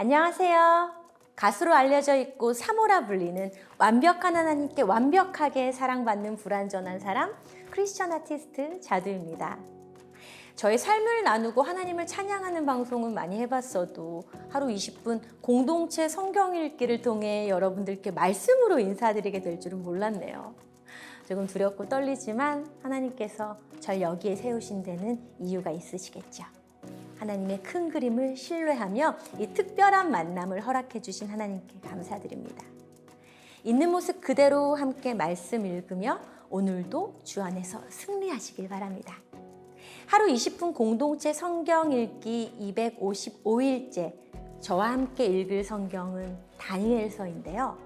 안녕하세요. 가수로 알려져 있고 사모라 불리는 완벽한 하나님께 완벽하게 사랑받는 불완전한 사람 크리스천 아티스트 자두입니다. 저의 삶을 나누고 하나님을 찬양하는 방송은 많이 해봤어도 하루 20분 공동체 성경 읽기를 통해 여러분들께 말씀으로 인사드리게 될 줄은 몰랐네요. 조금 두렵고 떨리지만 하나님께서 절 여기에 세우신 데는 이유가 있으시겠죠. 하나님의 큰 그림을 신뢰하며 이 특별한 만남을 허락해 주신 하나님께 감사드립니다. 있는 모습 그대로 함께 말씀 읽으며 오늘도 주 안에서 승리하시길 바랍니다. 하루 20분 공동체 성경 읽기 255일째 저와 함께 읽을 성경은 다니엘서인데요.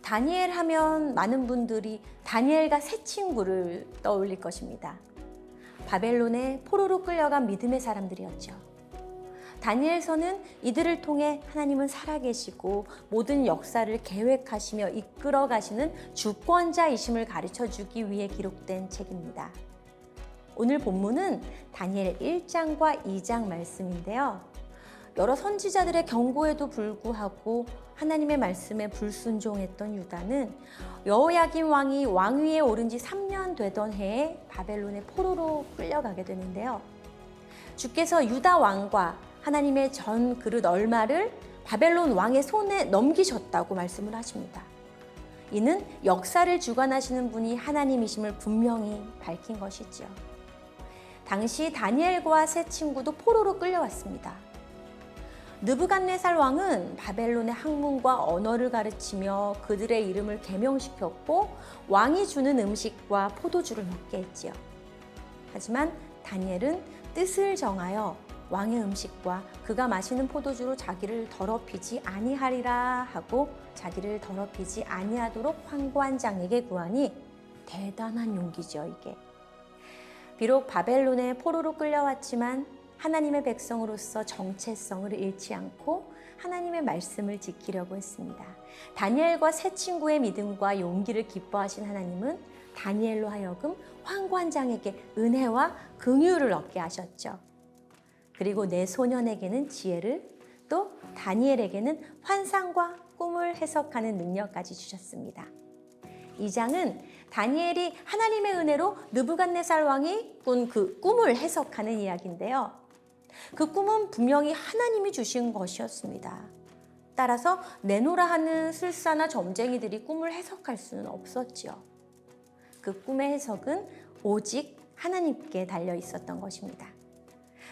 다니엘 하면 많은 분들이 다니엘과 세 친구를 떠올릴 것입니다. 바벨론에 포로로 끌려간 믿음의 사람들이었죠. 다니엘서는 이들을 통해 하나님은 살아계시고 모든 역사를 계획하시며 이끌어 가시는 주권자이심을 가르쳐 주기 위해 기록된 책입니다. 오늘 본문은 다니엘 1장과 2장 말씀인데요. 여러 선지자들의 경고에도 불구하고 하나님의 말씀에 불순종했던 유다는 여호야김 왕이 왕위에 오른 지 3년 되던 해에 바벨론의 포로로 끌려가게 되는데요. 주께서 유다 왕과 하나님의 전 그릇 얼마를 바벨론 왕의 손에 넘기셨다고 말씀을 하십니다. 이는 역사를 주관하시는 분이 하나님이심을 분명히 밝힌 것이죠. 당시 다니엘과 세 친구도 포로로 끌려왔습니다. 느부갓네살 왕은 바벨론의 학문과 언어를 가르치며 그들의 이름을 계명시켰고 왕이 주는 음식과 포도주를 먹게 했지요. 하지만 다니엘은 뜻을 정하여 왕의 음식과 그가 마시는 포도주로 자기를 더럽히지 아니하리라 하고 자기를 더럽히지 아니하도록 환관장에게 구하니 대단한 용기죠, 이게. 비록 바벨론에 포로로 끌려왔지만 하나님의 백성으로서 정체성을 잃지 않고 하나님의 말씀을 지키려고 했습니다. 다니엘과 세 친구의 믿음과 용기를 기뻐하신 하나님은 다니엘로 하여금 환관장에게 은혜와 긍휼을 얻게 하셨죠. 그리고 내 소년에게는 지혜를, 또 다니엘에게는 환상과 꿈을 해석하는 능력까지 주셨습니다. 이 장은 다니엘이 하나님의 은혜로 느부갓네살 왕이 꾼 그 꿈을 해석하는 이야기인데요. 그 꿈은 분명히 하나님이 주신 것이었습니다. 따라서 내노라 하는 술사나 점쟁이들이 꿈을 해석할 수는 없었죠. 그 꿈의 해석은 오직 하나님께 달려 있었던 것입니다.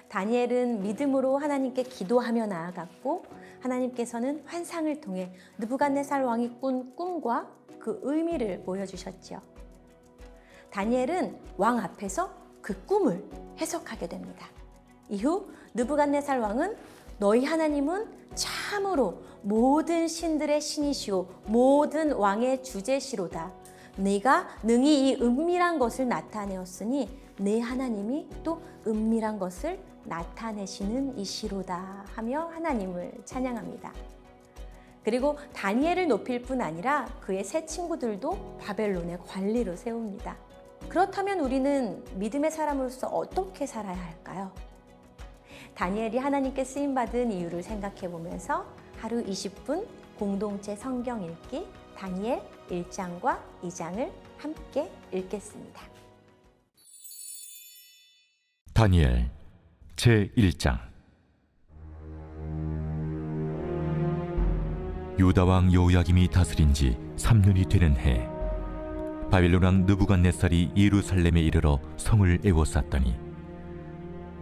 다니엘은 믿음으로 하나님께 기도하며 나아갔고 하나님께서는 환상을 통해 느부갓네살 왕이 꾼 꿈과 그 의미를 보여주셨죠. 다니엘은 왕 앞에서 그 꿈을 해석하게 됩니다. 이후 느부갓네살 왕은 너희 하나님은 참으로 모든 신들의 신이시오 모든 왕의 주제시로다. 네가 능히 이 은밀한 것을 나타내었으니 네 하나님이 또 은밀한 것을 나타내시는 이시로다 하며 하나님을 찬양합니다. 그리고 다니엘을 높일 뿐 아니라 그의 세 친구들도 바벨론의 관리로 세웁니다. 그렇다면 우리는 믿음의 사람으로서 어떻게 살아야 할까요? 다니엘이 하나님께 쓰임받은 이유를 생각해 보면서 하루 20분 공동체 성경 읽기 다니엘 1장과 2장을 함께 읽겠습니다. 다니엘 제1장. 유다 왕 여호야김이 다스린 지 3년이 되는 해, 바빌론 왕 느부갓네살이 예루살렘에 이르러 성을 에워쌌더니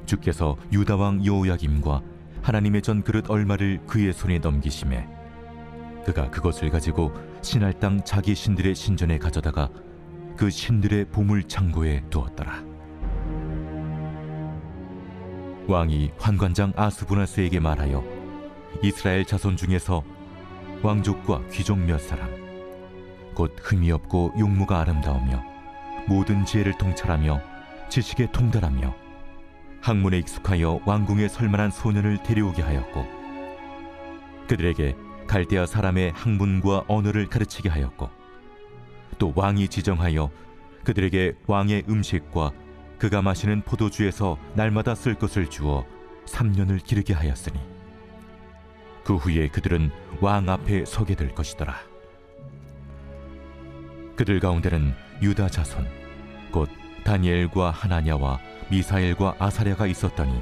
주께서 유다 왕 여호야김과 하나님의 전 그릇 얼마를 그의 손에 넘기심에 그가 그것을 가지고 신할 땅 자기 신들의 신전에 가져다가 그 신들의 보물 창고에 두었더라. 왕이 환관장 아스부나스에게 말하여 이스라엘 자손 중에서 왕족과 귀족 몇 사람, 곧 흠이 없고 용모가 아름다우며 모든 지혜를 통찰하며 지식에 통달하며 학문에 익숙하여 왕궁에 설만한 소년을 데려오게 하였고 그들에게 갈대아 사람의 학문과 언어를 가르치게 하였고 또 왕이 지정하여 그들에게 왕의 음식과 그가 마시는 포도주에서 날마다 쓸 것을 주어 3년을 기르게 하였으니 그 후에 그들은 왕 앞에 서게 될 것이더라. 그들 가운데는 유다 자손 곧 다니엘과 하나냐와 미사엘과 아사랴가 있었더니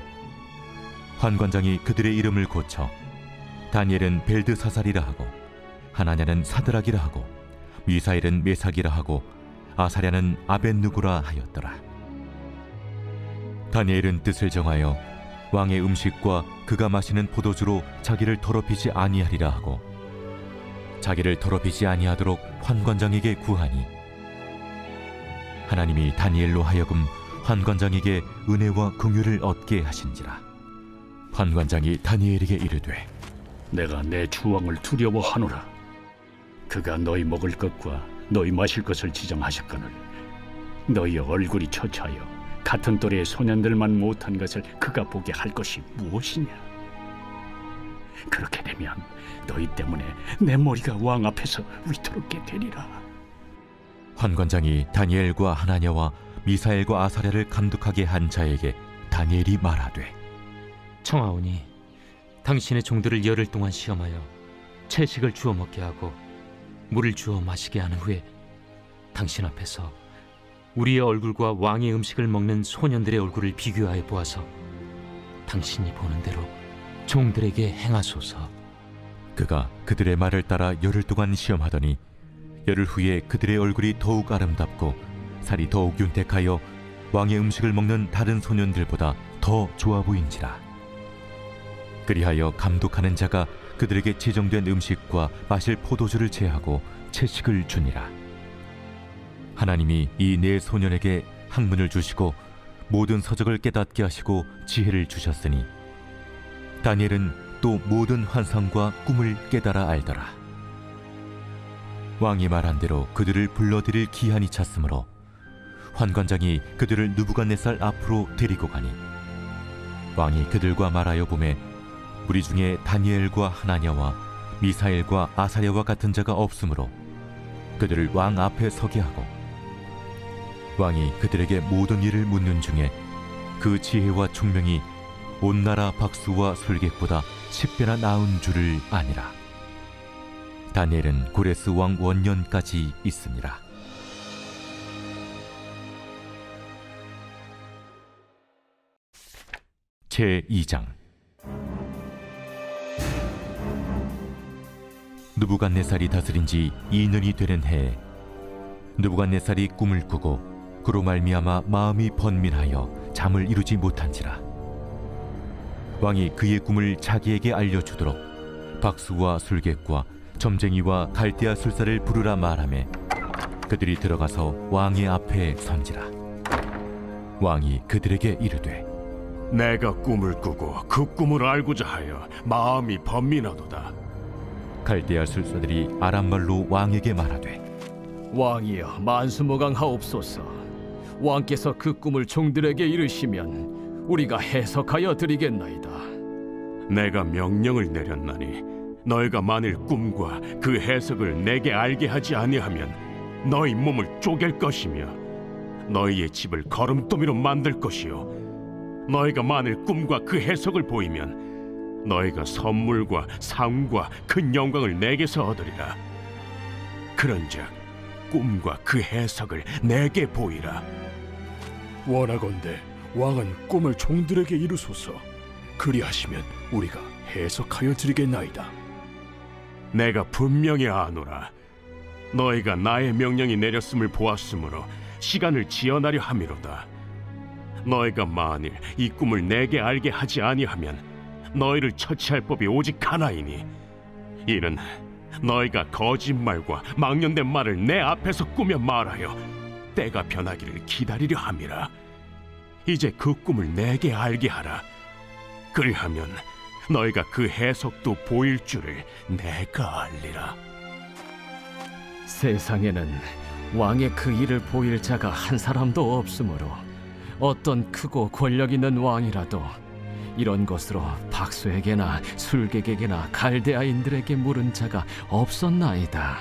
환관장이 그들의 이름을 고쳐 다니엘은 벨드사살이라 하고 하나냐는 사드락이라 하고 미사엘은 메삭이라 하고 아사랴는 아벳누고라 하였더라. 다니엘은 뜻을 정하여 왕의 음식과 그가 마시는 포도주로 자기를 더럽히지 아니하리라 하고 자기를 더럽히지 아니하도록 환관장에게 구하니 하나님이 다니엘로 하여금 환관장에게 은혜와 긍휼을 얻게 하신지라. 환관장이 다니엘에게 이르되 내가 내 주왕을 두려워하노라. 그가 너희 먹을 것과 너희 마실 것을 지정하셨거늘 너희의 얼굴이 처차하여 같은 또래의 소년들만 못한 것을 그가 보게 할 것이 무엇이냐? 그렇게 되면 너희 때문에 내 머리가 왕 앞에서 위태롭게 되리라. 환관장이 다니엘과 하나냐와 미사엘과 아사랴를 감독하게 한 자에게 다니엘이 말하되 청하오니 당신의 종들을 열흘 동안 시험하여 채식을 주어 먹게 하고 물을 주어 마시게 한 후에 당신 앞에서 우리의 얼굴과 왕의 음식을 먹는 소년들의 얼굴을 비교하여 보아서 당신이 보는 대로 종들에게 행하소서. 그가 그들의 말을 따라 열흘 동안 시험하더니 열흘 후에 그들의 얼굴이 더욱 아름답고 살이 더욱 윤택하여 왕의 음식을 먹는 다른 소년들보다 더 좋아 보인지라. 그리하여 감독하는 자가 그들에게 지정된 음식과 마실 포도주를 제하고 채식을 주니라. 하나님이 이 네 소년에게 학문을 주시고 모든 서적을 깨닫게 하시고 지혜를 주셨으니 다니엘은 또 모든 환상과 꿈을 깨달아 알더라. 왕이 말한 대로 그들을 불러들일 기한이 찼으므로 환관장이 그들을 느부갓네살 앞으로 데리고 가니 왕이 그들과 말하여 보매 우리 중에 다니엘과 하나냐와 미사엘과 아사랴와 같은 자가 없으므로 그들을 왕 앞에 서게 하고 왕이 그들에게 모든 일을 묻는 중에 그 지혜와 총명이 온 나라 박수와 술객보다 10배나 나은 줄을 아니라. 다니엘은 고레스 왕 원년까지 있으니라. 제2장. 느부갓네살이 다스린 지 2년이 되는 해에 느부갓네살이 꿈을 꾸고 그로 말미암아 마음이 번민하여 잠을 이루지 못한지라. 왕이 그의 꿈을 자기에게 알려주도록 박수와 술객과 점쟁이와 갈대아 술사를 부르라 말하매 그들이 들어가서 왕의 앞에 선지라. 왕이 그들에게 이르되 내가 꿈을 꾸고 그 꿈을 알고자 하여 마음이 번민하도다. 갈대아 술사들이 아람말로 왕에게 말하되 왕이여 만수무강하옵소서. 왕께서 그 꿈을 종들에게 이르시면 우리가 해석하여 드리겠나이다. 내가 명령을 내렸나니 너희가 만일 꿈과 그 해석을 내게 알게 하지 아니하면 너희 몸을 쪼갤 것이며 너희의 집을 거름더미로 만들 것이요 너희가 만일 꿈과 그 해석을 보이면 너희가 선물과 상과 큰 영광을 내게서 얻으리라. 그런즉 꿈과 그 해석을 내게 보이라. 원하건대 왕은 꿈을 종들에게 이루소서. 그리하시면 우리가 해석하여 드리겠나이다. 내가 분명히 아노라. 너희가 나의 명령이 내렸음을 보았으므로 시간을 지연하려 함이로다. 너희가 만일 이 꿈을 내게 알게 하지 아니하면 너희를 처치할 법이 오직 하나이니 이는 너희가 거짓말과 망령된 말을 내 앞에서 꾸며 말하여 때가 변하기를 기다리려 함이라. 이제 그 꿈을 내게 알게 하라. 그리하면 너희가 그 해석도 보일 줄을 내가 알리라. 세상에는 왕의 그 일을 보일 자가 한 사람도 없으므로 어떤 크고 권력 있는 왕이라도 이런 것으로 박수에게나 술객에게나 갈대아인들에게 물은 자가 없었나이다.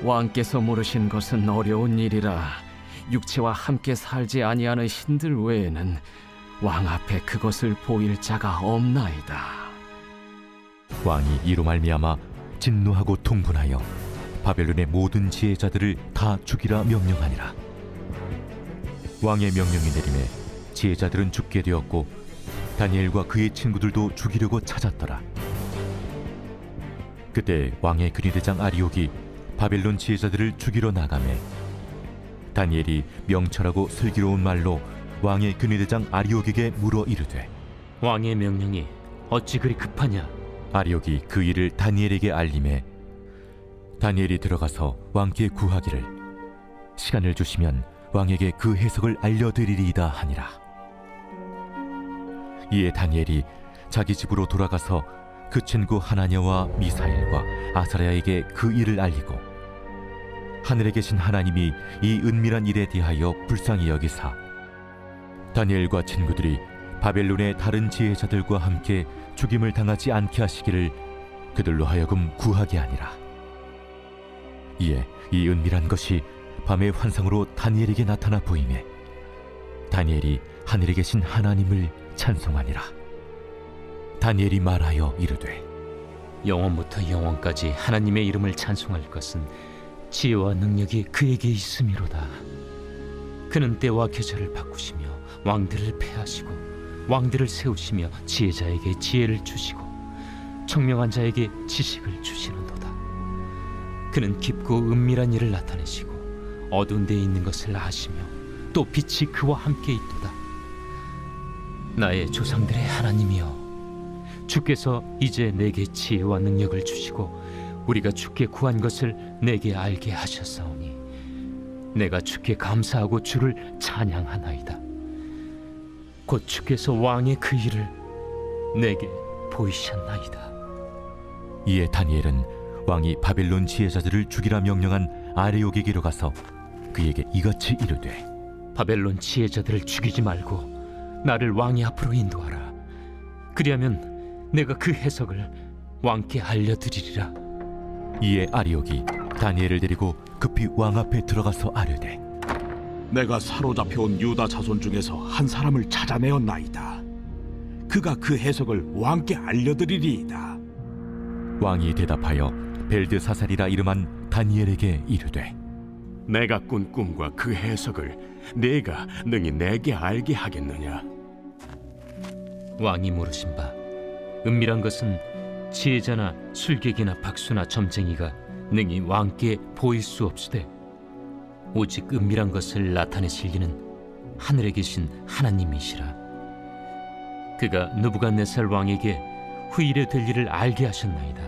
왕께서 물으신 것은 어려운 일이라 육체와 함께 살지 아니하는 신들 외에는 왕 앞에 그것을 보일 자가 없나이다. 왕이 이로 말미암아 진노하고 통분하여 바벨론의 모든 지혜자들을 다 죽이라 명령하니라. 왕의 명령이 내림에 지혜자들은 죽게 되었고 다니엘과 그의 친구들도 죽이려고 찾았더라. 그때 왕의 근위대장 아리옥이 바벨론 지혜자들을 죽이러 나가매 다니엘이 명철하고 슬기로운 말로 왕의 근위대장 아리옥에게 물어 이르되 왕의 명령이 어찌 그리 급하냐? 아리옥이 그 일을 다니엘에게 알림해 다니엘이 들어가서 왕께 구하기를 시간을 주시면 왕에게 그 해석을 알려드리리이다 하니라. 이에 다니엘이 자기 집으로 돌아가서 그 친구 하나냐와 미사엘과 아사랴에게 그 일을 알리고 하늘에 계신 하나님이 이 은밀한 일에 대하여 불쌍히 여기사 다니엘과 친구들이 바벨론의 다른 지혜자들과 함께 죽임을 당하지 않게 하시기를 그들로 하여금 구하게 하니라. 이에 이 은밀한 것이 밤의 환상으로 다니엘에게 나타나 보이매 다니엘이 하늘에 계신 하나님을 찬송하니라. 다니엘이 말하여 이르되 영원부터 영원까지 하나님의 이름을 찬송할 것은 지혜와 능력이 그에게 있음이로다. 그는 때와 계절을 바꾸시며 왕들을 패하시고 왕들을 세우시며 지혜자에게 지혜를 주시고 청명한 자에게 지식을 주시는도다. 그는 깊고 은밀한 일을 나타내시고 어두운 데에 있는 것을 아시며 또 빛이 그와 함께 있도다. 나의 조상들의 하나님이여, 주께서 이제 내게 지혜와 능력을 주시고 우리가 주께 구한 것을 내게 알게 하셨사오니 내가 주께 감사하고 주를 찬양하나이다. 곧 주께서 왕의 그 일을 내게 보이셨나이다. 이에 다니엘은 왕이 바벨론 지혜자들을 죽이라 명령한 아레옥에게로 가서 그에게 이같이 이르되 바벨론 지혜자들을 죽이지 말고 나를 왕의 앞으로 인도하라. 그리하면 내가 그 해석을 왕께 알려드리리라. 이에 아리옥이 다니엘을 데리고 급히 왕 앞에 들어가서 아뢰되 내가 사로잡혀온 유다 자손 중에서 한 사람을 찾아내었나이다. 그가 그 해석을 왕께 알려드리리이다. 왕이 대답하여 벨드사살이라 이름한 다니엘에게 이르되 내가 꾼 꿈과 그 해석을 네가 능히 내게 알게 하겠느냐? 왕이 물으신 바 은밀한 것은 지혜자나 술객이나 박수나 점쟁이가 능히 왕께 보일 수 없으되 오직 은밀한 것을 나타내실 이는 하늘에 계신 하나님이시라. 그가 느부갓네살 왕에게 후일에 될 일을 알게 하셨나이다.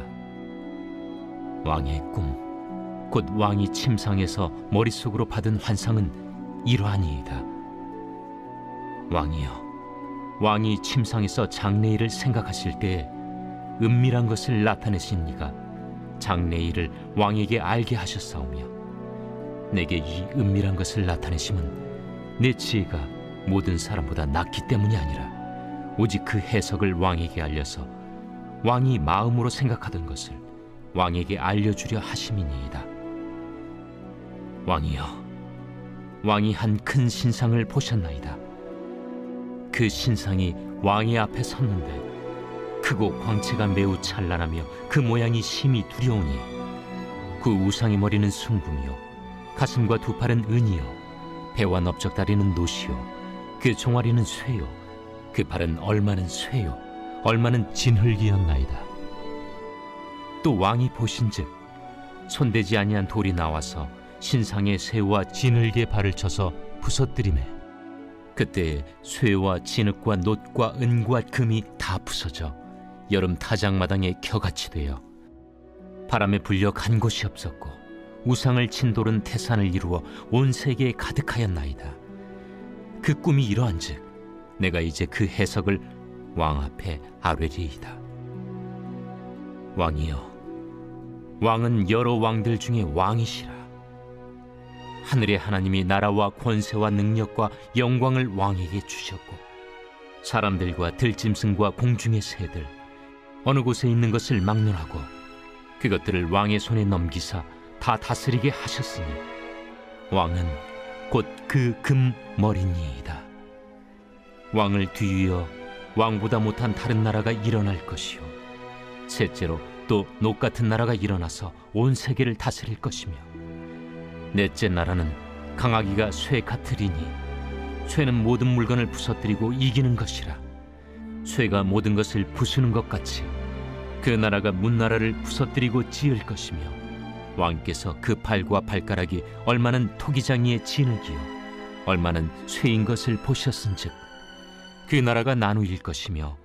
왕의 꿈, 곧 왕이 침상에서 머릿속으로 받은 환상은 이러하니이다. 왕이여, 왕이 침상에서 장래일을 생각하실 때에 은밀한 것을 나타내신 이가 장래일을 왕에게 알게 하셨사오며 내게 이 은밀한 것을 나타내심은 내 지혜가 모든 사람보다 낫기 때문이 아니라 오직 그 해석을 왕에게 알려서 왕이 마음으로 생각하던 것을 왕에게 알려주려 하심이니이다. 왕이여, 왕이 한 큰 신상을 보셨나이다. 그 신상이 왕의 앞에 섰는데 크고 광채가 매우 찬란하며 그 모양이 심히 두려우니 그 우상의 머리는 숭금이요 가슴과 두 팔은 은이요 배와 넓적다리는 노시요 그 종아리는 쇠요 그 발은 얼마는 쇠요 얼마는 진흙이었나이다. 또 왕이 보신즉 손대지 아니한 돌이 나와서 신상의 쇠와 진흙의 발을 쳐서 부서뜨리매 그때 쇠와 진흙과 놋과 은과 금이 다 부서져 여름 타작마당에 겨같이 되어 바람에 불려 간 곳이 없었고 우상을 친 돌은 태산을 이루어 온 세계에 가득하였나이다. 그 꿈이 이러한즉 내가 이제 그 해석을 왕 앞에 아뢰리이다. 왕이여, 왕은 여러 왕들 중에 왕이시라. 하늘의 하나님이 나라와 권세와 능력과 영광을 왕에게 주셨고 사람들과 들짐승과 공중의 새들 어느 곳에 있는 것을 막론하고 그것들을 왕의 손에 넘기사 다 다스리게 하셨으니 왕은 곧 그 금머리니이다. 왕을 뒤이어 왕보다 못한 다른 나라가 일어날 것이요 셋째로 또 녹 같은 나라가 일어나서 온 세계를 다스릴 것이며 넷째 나라는 강하기가 쇠 같으리니 쇠는 모든 물건을 부서뜨리고 이기는 것이라. 쇠가 모든 것을 부수는 것 같이 그 나라가 문나라를 부서뜨리고 찌을 것이며 왕께서 그 팔과 발가락이 얼마는 토기장이의 진흙이요 얼마는 쇠인 것을 보셨은즉 그 나라가 나누일 것이며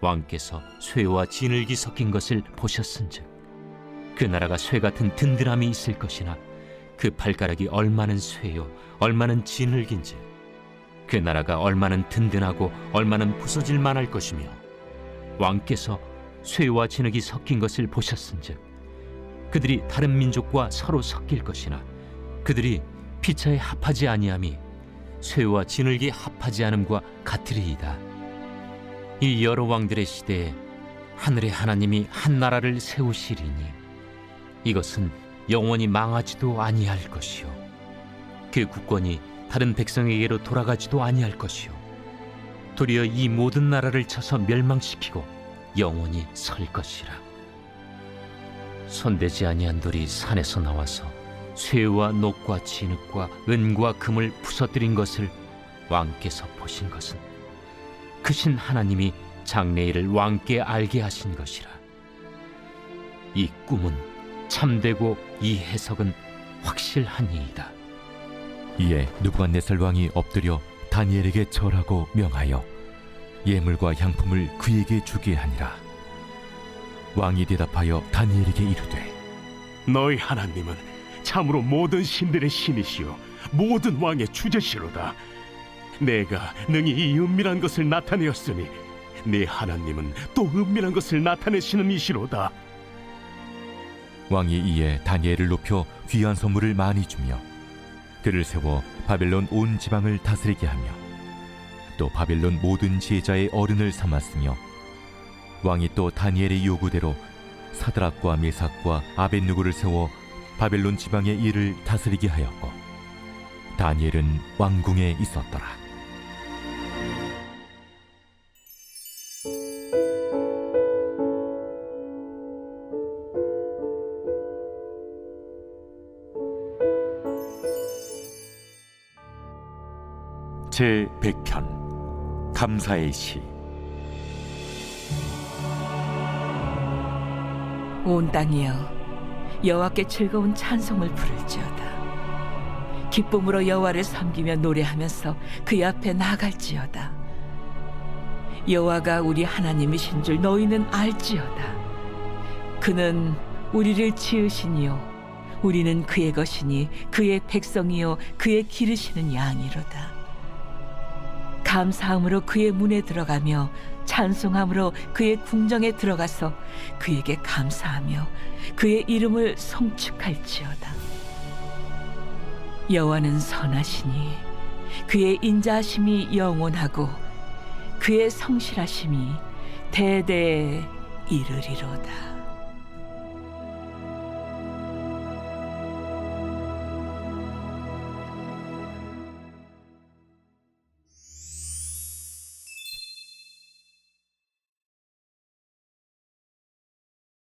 왕께서 쇠와 진흙이 섞인 것을 보셨은즉 그 나라가 쇠 같은 든든함이 있을 것이나 그 발가락이 얼마는 쇠요 얼마는 진흙인지 그 나라가 얼마는 든든하고 얼마는 부서질 만할 것이며 왕께서 쇠와 진흙이 섞인 것을 보셨은즉 그들이 다른 민족과 서로 섞일 것이나 그들이 피차에 합하지 아니함이 쇠와 진흙이 합하지 않음과 같으리이다. 이 여러 왕들의 시대에 하늘의 하나님이 한 나라를 세우시리니 이것은 영원히 망하지도 아니할 것이요 그 국권이 다른 백성에게로 돌아가지도 아니할 것이요 도리어 이 모든 나라를 쳐서 멸망시키고 영원히 설 것이라. 손대지 아니한 돌이 산에서 나와서 쇠와 녹과 진흙과 은과 금을 부서뜨린 것을 왕께서 보신 것은 크신 하나님이 장래일을 왕께 알게 하신 것이라. 이 꿈은 참되고 이 해석은 확실하니이다. 이에 느부갓네살 왕이 엎드려 다니엘에게 절하고 명하여 예물과 향품을 그에게 주게 하니라. 왕이 대답하여 다니엘에게 이르되 너희 하나님은 참으로 모든 신들의 신이시요 모든 왕의 주제시로다. 내가 능히 이 은밀한 것을 나타내었으니 네 하나님은 또 은밀한 것을 나타내시는 이시로다. 왕이 이에 다니엘을 높여 귀한 선물을 많이 주며 그를 세워 바벨론 온 지방을 다스리게 하며 또 바벨론 모든 지혜자의 어른을 삼았으며 왕이 또 다니엘의 요구대로 사드락과 메삭과 아벳느고를 세워 바벨론 지방의 일을 다스리게 하였고 다니엘은 왕궁에 있었더라. 제100편 감사의 시. 온 땅이여 여호와께 즐거운 찬송을 부를지어다. 기쁨으로 여호와를 섬기며 노래하면서 그의 앞에 나아갈지어다. 여호와가 우리 하나님이신 줄 너희는 알지어다. 그는 우리를 지으시니요 우리는 그의 것이니 그의 백성이요 그의 기르시는 양이로다. 감사함으로 그의 문에 들어가며 찬송함으로 그의 궁정에 들어가서 그에게 감사하며 그의 이름을 송축할지어다. 여호와는 선하시니 그의 인자하심이 영원하고 그의 성실하심이 대대에 이르리로다.